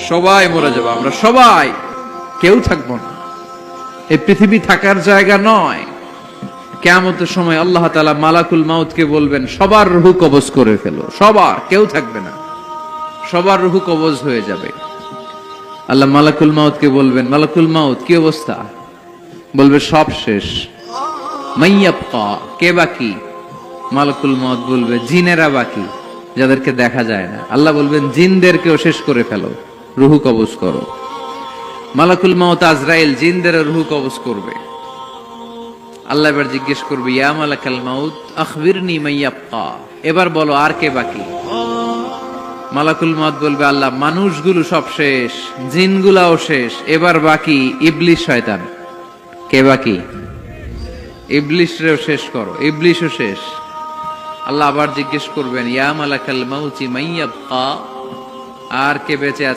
সবাই মরে যাবো, আমরা সবাই, কেউ থাকবো না। এই পৃথিবী থাকার জায়গা নয়। কিয়ামতের সময় আল্লাহ তাআলা মালাকুল মাউতকে বলবেন, সবার রূহ কবজ করে ফেলো, সবার, কেউ থাকবে না, সবার রূহ কবজ হয়ে যাবে। আল্লাহ মালাকুল মাউতকে বলবেন, মালাকুল মাউত কি অবস্থা? বলবে সব শেষ। মাইয়াবকা, কে বাকি? মালাকুল মাউত বলবে জিনেরা বাকি, যাদেরকে দেখা যায় না। আল্লাহ বলবেন জিনদেরকেও শেষ করে ফেলো, রূহ কবজ করো। মালাকুল মাউত আজরাইল জিনদের রূহ কবজ করবে। আল্লাহ এবার জিজ্ঞেস করবে, ইয়া মালাকাল মাউত আখবিরনি মাইয়াবকা, এবার বলো আর কে বাকি? মালাকুল মাউত বলবে, আল্লাহ মানুষগুলো সব শেষ, জিনগুলাও শেষ, এবার বাকি ইবলিস শয়তান। কে বাকি? ইবলিসরেও শেষ করো, ইবলিসও শেষ। আল্লাহ আবার জিজ্ঞেস করবেন, ইয়া মালাকাল মাউতি মাইয়াবকা, আর কে বেঁচে আছে?